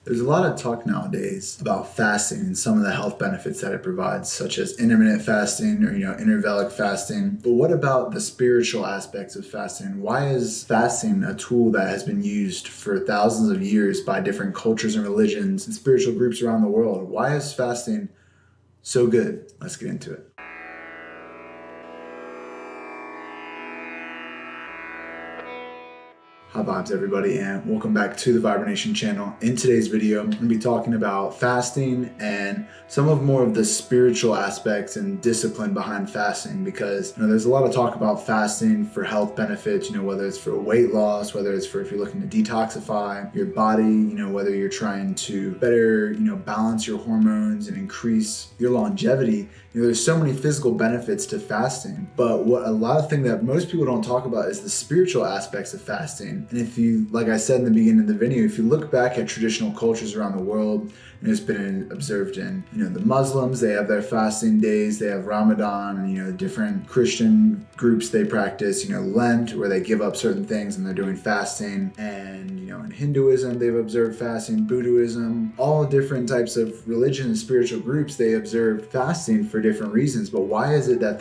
There's a lot of talk nowadays about fasting and some of the health benefits that it provides, such as intermittent fasting or, intervallic fasting. But what about the spiritual aspects of fasting? Why is fasting a tool that has been used for thousands of years by different cultures and religions and spiritual groups around the world? Why is fasting so good? Let's get into it. Hi vibes everybody, and welcome back to the VIBERNATION channel. In today's video, I'm going to be talking about fasting and some of more of the spiritual aspects and discipline behind fasting, because there's a lot of talk about fasting for health benefits, whether it's for weight loss, whether it's for if you're looking to detoxify your body, whether you're trying to better, balance your hormones and increase your longevity. There's so many physical benefits to fasting, but what a lot of things that most people don't talk about is the spiritual aspects of fasting. And if you, like I said in the beginning of the video, if you look back at traditional cultures around the world, it's been observed in, the Muslims, they have their fasting days, they have Ramadan, and, different Christian groups, they practice, Lent, where they give up certain things and they're doing fasting. And, in Hinduism, they've observed fasting, Buddhism, all different types of religion and spiritual groups, they observe fasting for different reasons. But why is it that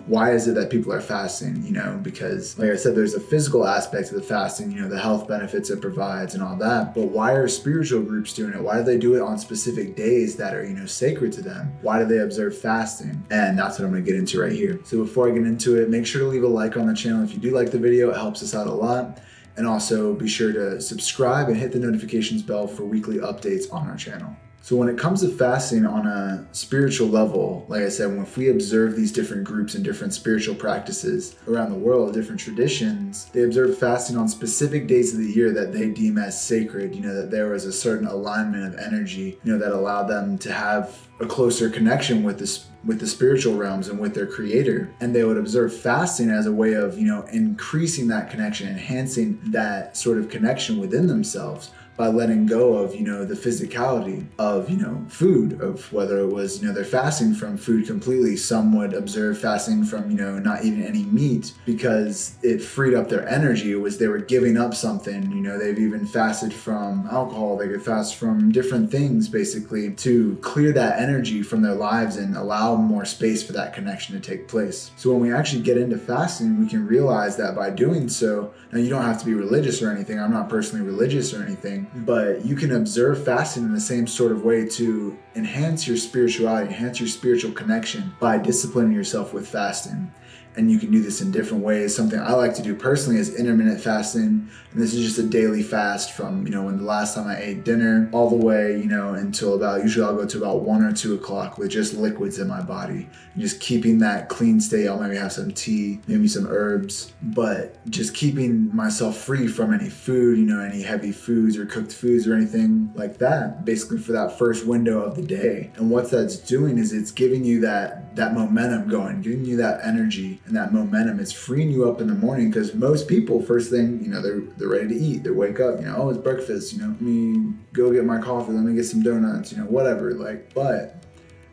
why is it that people are fasting? Because like I said, there's a physical aspect of the fasting, the health benefits it provides and all that. But why are spiritual groups doing it? Why do they do it on specific days that are, sacred to them? Why do they observe fasting? And that's what I'm going to get into right here. So before I get into it, make sure to leave a like on the channel if you do like the video. It helps us out a lot. And also be sure to subscribe and hit the notifications bell for weekly updates on our channel. So when it comes to fasting on a spiritual level, like I said, if we observe these different groups and different spiritual practices around the world, different traditions, they observe fasting on specific days of the year that they deem as sacred, that there was a certain alignment of energy, that allowed them to have a closer connection with the spiritual realms and with their creator. And they would observe fasting as a way of, increasing that connection, enhancing that sort of connection within themselves by letting go of, the physicality of, food, of whether it was, they're fasting from food completely. Some would observe fasting from, not eating any meat because it freed up their energy. It was, they were giving up something, they've even fasted from alcohol. They could fast from different things basically to clear that energy from their lives and allow more space for that connection to take place. So when we actually get into fasting, we can realize that by doing so, now you don't have to be religious or anything. I'm not personally religious or anything, but you can observe fasting in the same sort of way to enhance your spirituality, enhance your spiritual connection by disciplining yourself with fasting. And you can do this in different ways. Something I like to do personally is intermittent fasting. And this is just a daily fast from, when the last time I ate dinner all the way, until usually I'll go to about 1 or 2 o'clock with just liquids in my body. And just keeping that clean state. I'll maybe have some tea, maybe some herbs, but just keeping myself free from any food, any heavy foods or cooked foods or anything like that, basically for that first window of the day. And what that's doing is it's giving you that momentum going, giving you that energy and that momentum. It's freeing you up in the morning, because most people, first thing, they're ready to eat. They wake up, oh, it's breakfast, let me go get my coffee, let me get some donuts, whatever. But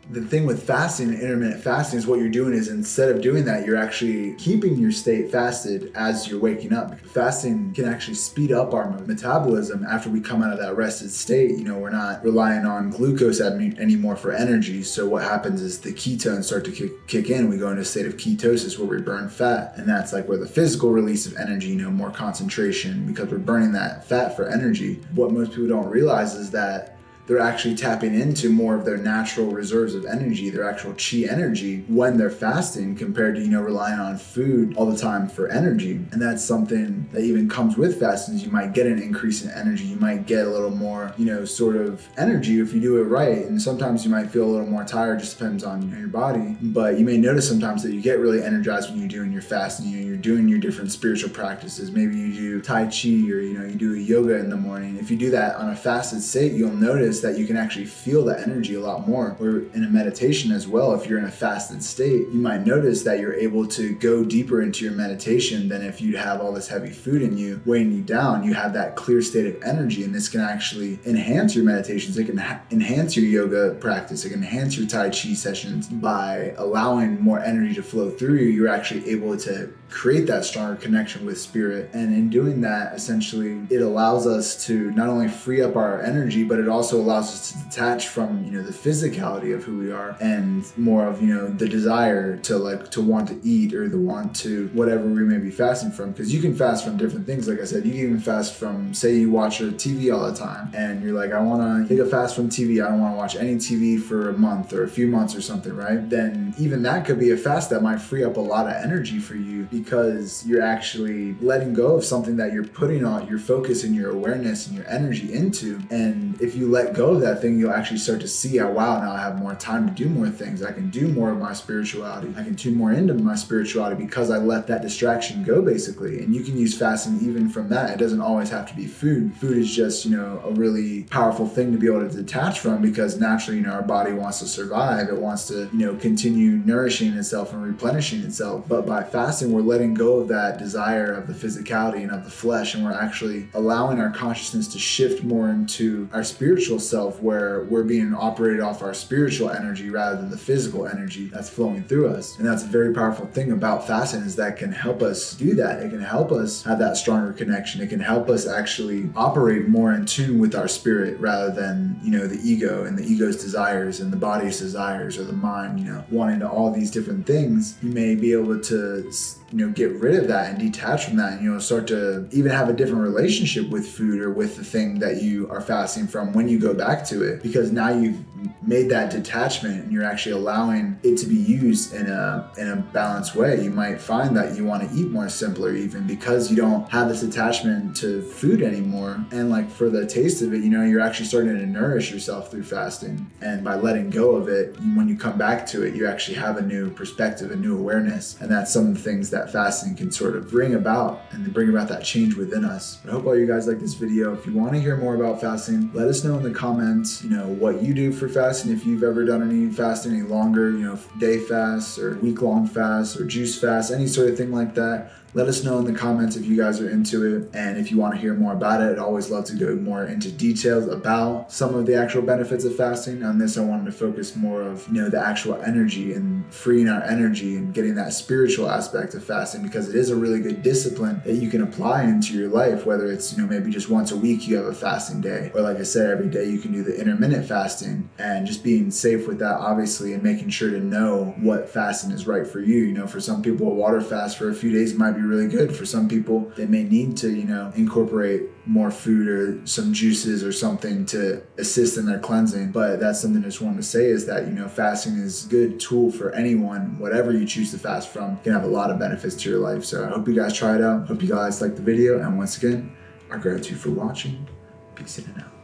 the thing with fasting and intermittent fasting is what you're doing is, instead of doing that, you're actually keeping your state fasted as you're waking up. Fasting can actually speed up our metabolism after we come out of that rested state. We're not relying on glucose anymore for energy. So what happens is the ketones start to kick in. We go into a state of ketosis where we burn fat. And that's like where the physical release of energy, more concentration, because we're burning that fat for energy. What most people don't realize is that they're actually tapping into more of their natural reserves of energy, their actual chi energy, when they're fasting, compared to, relying on food all the time for energy. And that's something that even comes with fasting. You might get an increase in energy. You might get a little more, sort of energy if you do it right. And sometimes you might feel a little more tired, just depends on your body. But you may notice sometimes that you get really energized when you're doing your fasting. You're doing your different spiritual practices. Maybe you do Tai Chi, or, you do a yoga in the morning. If you do that on a fasted state, you'll notice notice that you can actually feel the energy a lot more. Or in a meditation as well, if you're in a fasted state, you might notice that you're able to go deeper into your meditation than if you have all this heavy food in you weighing you down. You have that clear state of energy, and this can actually enhance your meditations. It can enhance your yoga practice. It can enhance your Tai Chi sessions. By allowing more energy to flow through you, you're actually able to create that stronger connection with spirit. And in doing that, essentially, it allows us to not only free up our energy, but it also allows us to detach from, the physicality of who we are, and more of, the desire to want to eat, or the want to whatever we may be fasting from. Because you can fast from different things. Like I said, you can even fast from, say you watch a TV all the time and you're like, I want to take a fast from TV. I don't want to watch any TV for a month or a few months or something, right? Then even that could be a fast that might free up a lot of energy for you, because you're actually letting go of something that you're putting on your focus and your awareness and your energy into. And if you let go of that thing, you'll actually start to see how, wow, now I have more time to do more things. I can do more of my spirituality. I can tune more into my spirituality because I let that distraction go, basically. And you can use fasting even from that. It doesn't always have to be food. Food is just, a really powerful thing to be able to detach from, because naturally, our body wants to survive. It wants to, continue nourishing itself and replenishing itself. But by fasting, we're letting go of that desire of the physicality and of the flesh, and we're actually allowing our consciousness to shift more into our spiritual self, where we're being operated off our spiritual energy rather than the physical energy that's flowing through us. And that's a very powerful thing about fasting, is that can help us do that. It can help us have that stronger connection. It can help us actually operate more in tune with our spirit rather than, the ego and the ego's desires and the body's desires, or the mind, wanting to all these different things. You may be able to get rid of that and detach from that, and start to even have a different relationship with food or with the thing that you are fasting from when you go back to it, because now you've made that detachment and you're actually allowing it to be used in a balanced way. You might find that you want to eat more simpler, even because you don't have this attachment to food anymore. And like for the taste of it, you're actually starting to nourish yourself through fasting. And by letting go of it, when you come back to it, you actually have a new perspective, a new awareness. And that's some of the things that fasting can sort of bring about, and bring about that change within us. I hope all you guys like this video. If you want to hear more about fasting, let us know in the comments, what you do for fasting. If you've ever done any fasting, any longer, day fasts or week-long fasts or juice fasts, any sort of thing like that. Let us know in the comments if you guys are into it. And if you want to hear more about it, I'd always love to go more into details about some of the actual benefits of fasting. On this, I wanted to focus more of, the actual energy and freeing our energy and getting that spiritual aspect of fasting, because it is a really good discipline that you can apply into your life, whether it's, maybe just once a week you have a fasting day, or like I said, every day you can do the intermittent fasting, and just being safe with that, obviously, and making sure to know what fasting is right for you. For some people, a water fast for a few days might be really good. For some people, they may need to, incorporate more food or some juices or something to assist in their cleansing. But that's something I just wanted to say, is that, fasting is a good tool for anyone, whatever you choose to fast from. It can have a lot of benefits to your life. So I hope you guys try it out. Hope you guys like the video. And once again, our gratitude for watching. Peace in and out.